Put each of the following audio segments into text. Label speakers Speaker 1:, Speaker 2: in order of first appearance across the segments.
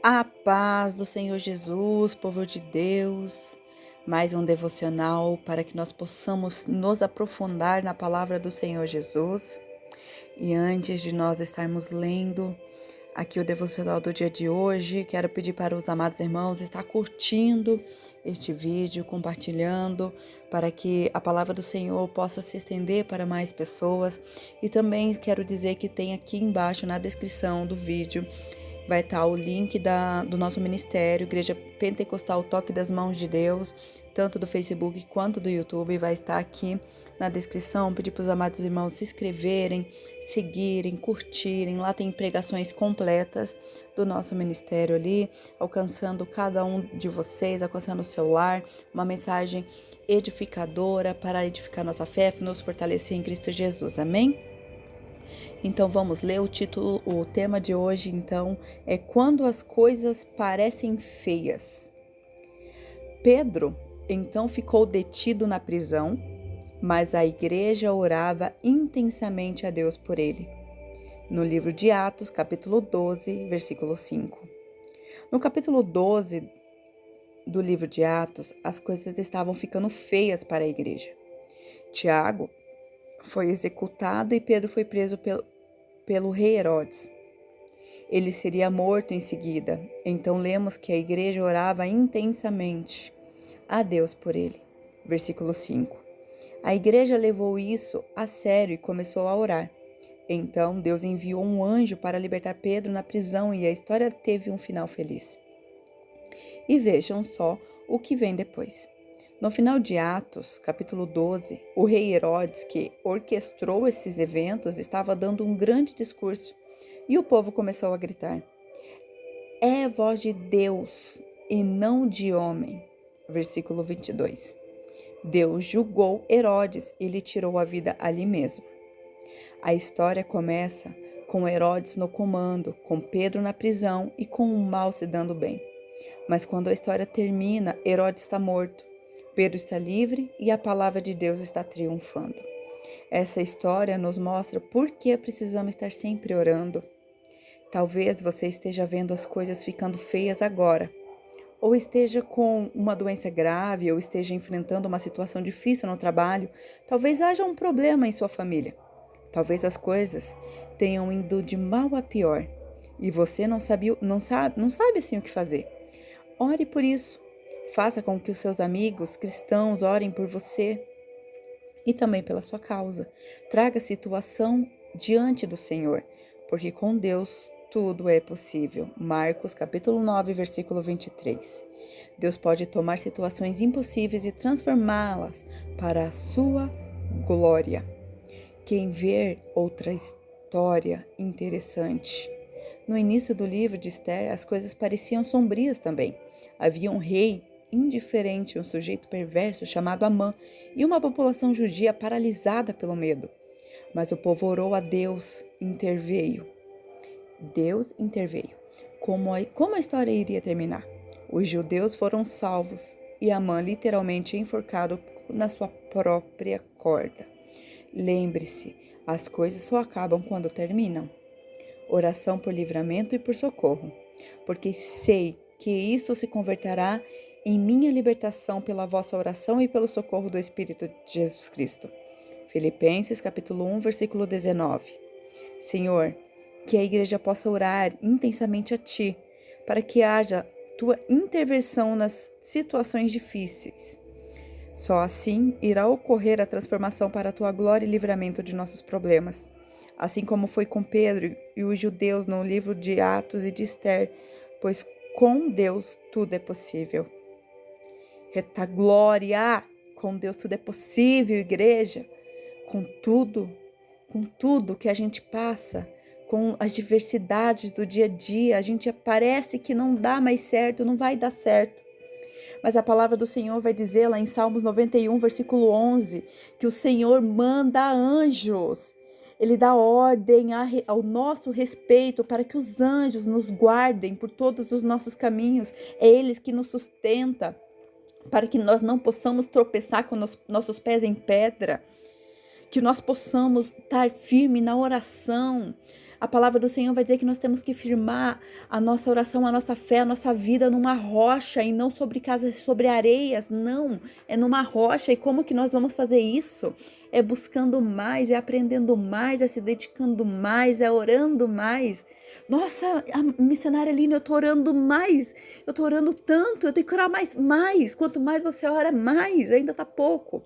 Speaker 1: A paz do Senhor Jesus, povo de Deus, mais um devocional para que nós possamos nos aprofundar na palavra do Senhor Jesus. E antes de nós estarmos lendo aqui o devocional do dia de hoje, quero pedir para os amados irmãos estar curtindo este vídeo, compartilhando, para que a palavra do Senhor possa se estender para mais pessoas. E também quero dizer que tem aqui embaixo na descrição do vídeo vai estar o link do nosso ministério, Igreja Pentecostal Toque das Mãos de Deus, tanto do Facebook quanto do YouTube, vai estar aqui na descrição. Pedir para os amados irmãos se inscreverem, seguirem, curtirem. Lá tem pregações completas do nosso ministério ali, alcançando cada um de vocês, alcançando o seu lar, uma mensagem edificadora para edificar nossa fé, nos fortalecer em Cristo Jesus. Amém? Então vamos ler o título, o tema de hoje então é Quando as coisas parecem feias. Pedro então ficou detido na prisão, mas a igreja orava intensamente a Deus por ele. No livro de Atos, capítulo 12, versículo 5. No capítulo 12 do livro de Atos, as coisas estavam ficando feias para a igreja. Tiago foi executado e Pedro foi preso pelo rei Herodes. Ele seria morto em seguida. Então lemos que a igreja orava intensamente a Deus por ele. Versículo 5. A igreja levou isso a sério e começou a orar. Então Deus enviou um anjo para libertar Pedro na prisão e a história teve um final feliz. E vejam só o que vem depois. No final de Atos, capítulo 12, o rei Herodes, que orquestrou esses eventos, estava dando um grande discurso e o povo começou a gritar: "É voz de Deus e não de homem." Versículo 22. Deus julgou Herodes e lhe tirou a vida ali mesmo. A história começa com Herodes no comando, com Pedro na prisão e com o mal se dando bem. Mas quando a história termina, Herodes está morto. Pedro está livre e a palavra de Deus está triunfando. Essa história nos mostra por que precisamos estar sempre orando. Talvez você esteja vendo as coisas ficando feias agora, ou esteja com uma doença grave, ou esteja enfrentando uma situação difícil no trabalho. Talvez haja um problema em sua família. Talvez as coisas tenham ido de mal a pior e você não sabe assim o que fazer. Ore por isso. Faça com que os seus amigos cristãos orem por você e também pela sua causa. Traga a situação diante do Senhor, porque com Deus tudo é possível. Marcos capítulo 9, versículo 23. Deus pode tomar situações impossíveis e transformá-las para a sua glória. Quem ver outra história interessante. No início do livro de Esther, as coisas pareciam sombrias também. Havia um rei indiferente, um sujeito perverso chamado Amã e uma população judia paralisada pelo medo. Mas o povo orou a Deus, interveio. Deus interveio. Como a história iria terminar? Os judeus foram salvos e Amã literalmente enforcado na sua própria corda. Lembre-se, as coisas só acabam quando terminam. Oração por livramento e por socorro, porque sei que isso se converterá em minha libertação pela vossa oração e pelo socorro do Espírito de Jesus Cristo. Filipenses capítulo 1, versículo 19. Senhor, que a igreja possa orar intensamente a Ti, para que haja Tua intervenção nas situações difíceis. Só assim irá ocorrer a transformação para a Tua glória e livramento de nossos problemas. Assim como foi com Pedro e os judeus no livro de Atos e de Esther, pois com Deus tudo é possível. Reta glória! Com Deus tudo é possível, igreja. Com tudo que a gente passa, com as diversidades do dia a dia, a gente parece que não dá mais certo, não vai dar certo. Mas a palavra do Senhor vai dizer lá em Salmos 91, versículo 11, que o Senhor manda anjos. Ele dá ordem ao nosso respeito para que os anjos nos guardem por todos os nossos caminhos. É eles que nos sustenta para que nós não possamos tropeçar com nossos pés em pedra. Que nós possamos estar firme na oração. A palavra do Senhor vai dizer que nós temos que firmar a nossa oração, a nossa fé, a nossa vida numa rocha e não sobre casas, sobre areias, não, é numa rocha. E como que nós vamos fazer isso? É buscando mais, é aprendendo mais, é se dedicando mais, é orando mais. Nossa, a missionária Aline, eu tô orando mais, eu tô orando tanto, eu tenho que orar mais. Quanto mais você ora, mais, ainda tá pouco.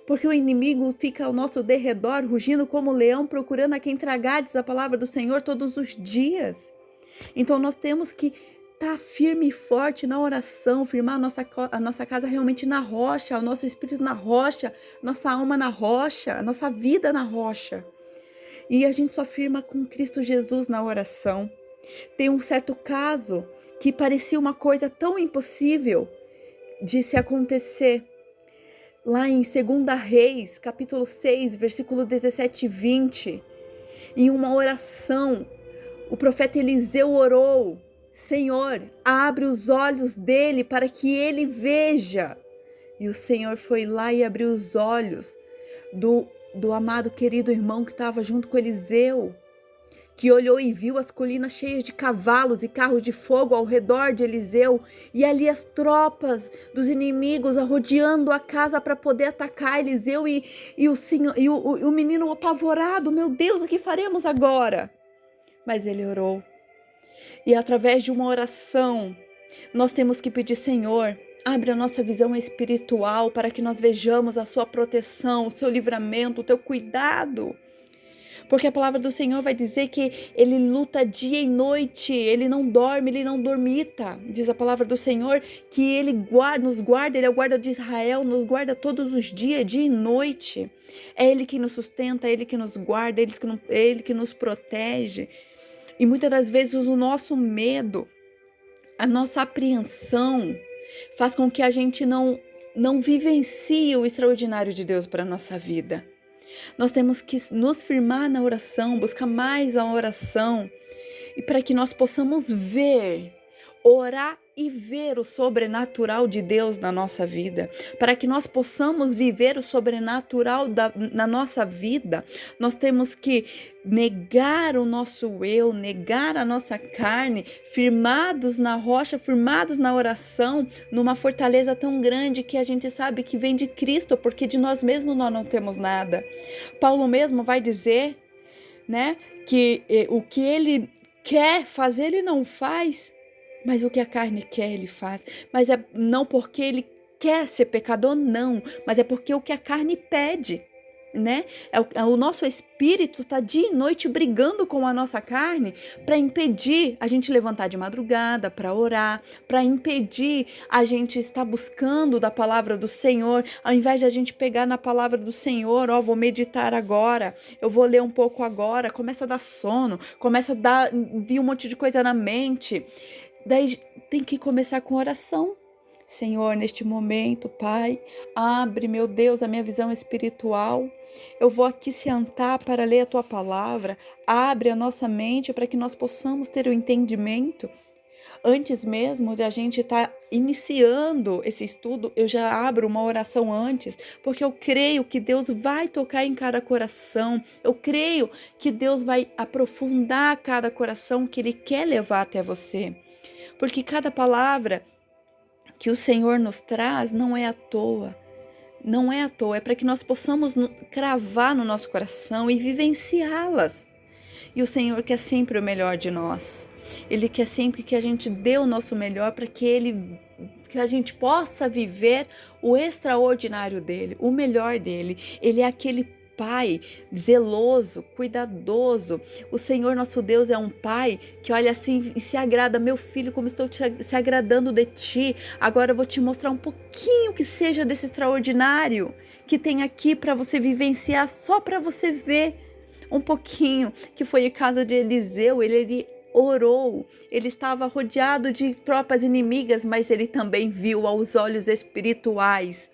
Speaker 1: Porque o inimigo fica ao nosso derredor, rugindo como leão, procurando a quem tragar, diz a palavra do Senhor, todos os dias. Então nós temos que estar firme e forte na oração, firmar a nossa casa realmente na rocha, o nosso espírito na rocha, nossa alma na rocha, a nossa vida na rocha. E a gente só firma com Cristo Jesus na oração. Tem um certo caso que parecia uma coisa tão impossível de se acontecer. Lá em 2 Reis, capítulo 6, versículo 17 e 20, em uma oração, o profeta Eliseu orou: Senhor, abre os olhos dele para que ele veja. E o Senhor foi lá e abriu os olhos do amado querido irmão que estava junto com Eliseu, que olhou e viu as colinas cheias de cavalos e carros de fogo ao redor de Eliseu, e ali as tropas dos inimigos rodeando a casa para poder atacar Eliseu, e o menino apavorado: meu Deus, o que faremos agora? Mas ele orou, e através de uma oração, nós temos que pedir: Senhor, abre a nossa visão espiritual para que nós vejamos a sua proteção, o seu livramento, o teu cuidado. Porque a palavra do Senhor vai dizer que ele luta dia e noite, ele não dorme, ele não dormita. Diz a palavra do Senhor que ele nos guarda, ele é o guarda de Israel, nos guarda todos os dias, dia e noite. É ele que nos sustenta, é ele que nos guarda, é ele que nos protege. E muitas das vezes o nosso medo, a nossa apreensão, faz com que a gente não vivencie o extraordinário de Deus para a nossa vida. Nós temos que nos firmar na oração, buscar mais a oração, e para que nós possamos orar e ver o sobrenatural de Deus na nossa vida. Para que nós possamos viver o sobrenatural na nossa vida, nós temos que negar o nosso eu, negar a nossa carne, firmados na rocha, firmados na oração, numa fortaleza tão grande que a gente sabe que vem de Cristo, porque de nós mesmos nós não temos nada. Paulo mesmo vai dizer, né, que o que ele quer fazer ele não faz, mas o que a carne quer, ele faz. Mas é não porque ele quer ser pecador, não. Mas é porque o que a carne pede, né? O nosso espírito está dia e noite brigando com a nossa carne para impedir a gente levantar de madrugada, para orar, para impedir a gente estar buscando da palavra do Senhor. Ao invés de a gente pegar na palavra do Senhor, vou meditar agora, eu vou ler um pouco agora, começa a dar sono, começa a vir um monte de coisa na mente. Daí tem que começar com oração. Senhor, neste momento, Pai, abre, meu Deus, a minha visão espiritual. Eu vou aqui sentar para ler a Tua palavra. Abre a nossa mente para que nós possamos ter o entendimento. Antes mesmo de a gente estar iniciando esse estudo, eu já abro uma oração antes, porque eu creio que Deus vai tocar em cada coração. Eu creio que Deus vai aprofundar cada coração que Ele quer levar até você. Porque cada palavra que o Senhor nos traz não é à toa. Não é à toa, é para que nós possamos cravar no nosso coração e vivenciá-las. E o Senhor quer sempre o melhor de nós. Ele quer sempre que a gente dê o nosso melhor para que a gente possa viver o extraordinário dele, o melhor dele. Ele é aquele Pai zeloso, cuidadoso. O Senhor nosso Deus é um Pai que olha assim e se agrada: meu filho, como estou se agradando de ti. Agora eu vou te mostrar um pouquinho que seja desse extraordinário que tem aqui para você vivenciar, só para você ver um pouquinho, que foi o caso de Eliseu. Ele orou, ele estava rodeado de tropas inimigas, mas ele também viu aos olhos espirituais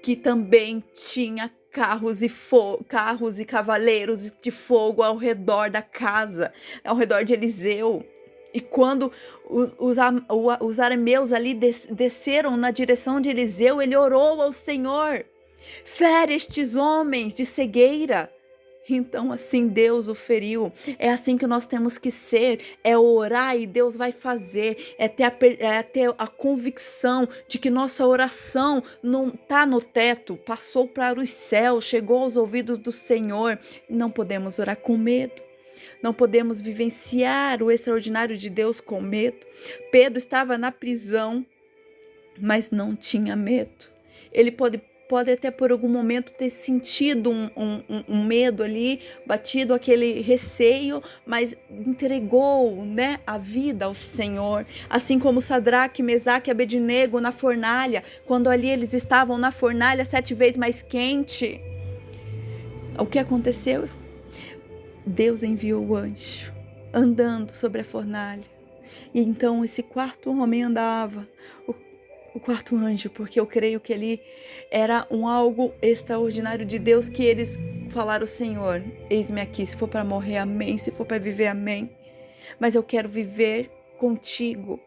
Speaker 1: que também tinha carros e cavaleiros de fogo ao redor da casa, ao redor de Eliseu. E quando os arameus ali desceram na direção de Eliseu, ele orou ao Senhor: fere estes homens de cegueira. Então, assim Deus o feriu. É assim que nós temos que ser. É orar e Deus vai fazer. É ter a convicção de que nossa oração não está no teto, passou para os céus, chegou aos ouvidos do Senhor. Não podemos orar com medo. Não podemos vivenciar o extraordinário de Deus com medo. Pedro estava na prisão, mas não tinha medo. Ele pode até por algum momento ter sentido um medo ali, batido aquele receio, mas entregou, né, a vida ao Senhor. Assim como Sadraque, Mesaque e Abednego na fornalha, quando ali eles estavam na fornalha 7 vezes mais quente. O que aconteceu? Deus enviou o anjo andando sobre a fornalha. E então esse quarto homem andava, o quarto anjo, porque eu creio que ele era algo extraordinário de Deus, que eles falaram: Senhor, eis-me aqui, se for para morrer, amém, se for para viver, amém, mas eu quero viver contigo,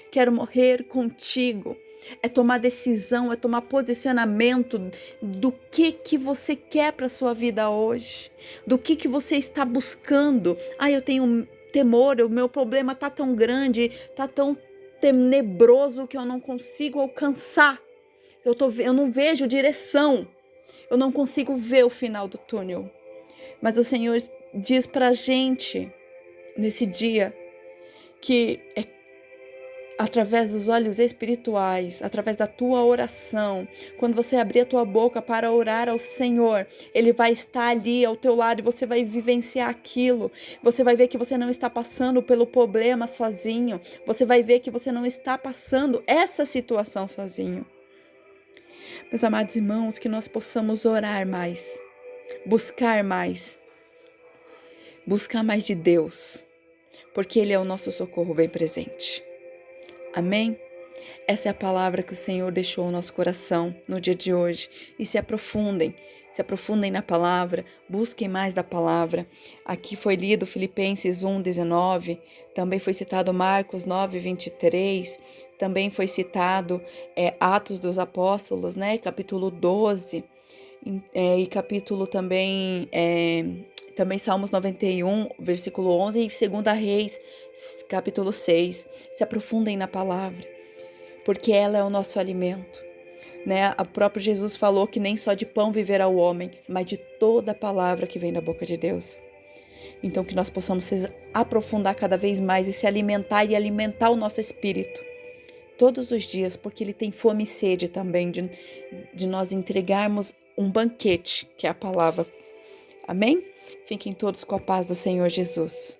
Speaker 1: quero morrer contigo. É tomar decisão, é tomar posicionamento do que você quer para sua vida hoje, do que você está buscando. Eu tenho temor, o meu problema tá tão grande, tá tão tenebroso que eu não consigo alcançar. Eu não vejo direção. Eu não consigo ver o final do túnel. Mas o Senhor diz pra gente nesse dia que é através dos olhos espirituais, através da tua oração, quando você abrir a tua boca para orar ao Senhor, Ele vai estar ali ao teu lado e você vai vivenciar aquilo. Você vai ver que você não está passando pelo problema sozinho. Você vai ver que você não está passando essa situação sozinho. Meus amados irmãos, que nós possamos orar mais, buscar mais de Deus, porque Ele é o nosso socorro bem presente. Amém? Essa é a palavra que o Senhor deixou no nosso coração no dia de hoje. E se aprofundem na palavra, busquem mais da palavra. Aqui foi lido Filipenses 1:19, também foi citado Marcos 9:23, também foi citado Atos dos Apóstolos, né, capítulo 12, e capítulo também Salmos 91, versículo 11, e 2 Reis, capítulo 6. Se aprofundem na palavra, porque ela é o nosso alimento, né? O próprio Jesus falou que nem só de pão viverá o homem, mas de toda a palavra que vem da boca de Deus. Então que nós possamos se aprofundar cada vez mais e se alimentar e alimentar o nosso espírito todos os dias, porque ele tem fome e sede também de nós entregarmos um banquete, que é a palavra. Amém? Fiquem todos com a paz do Senhor Jesus.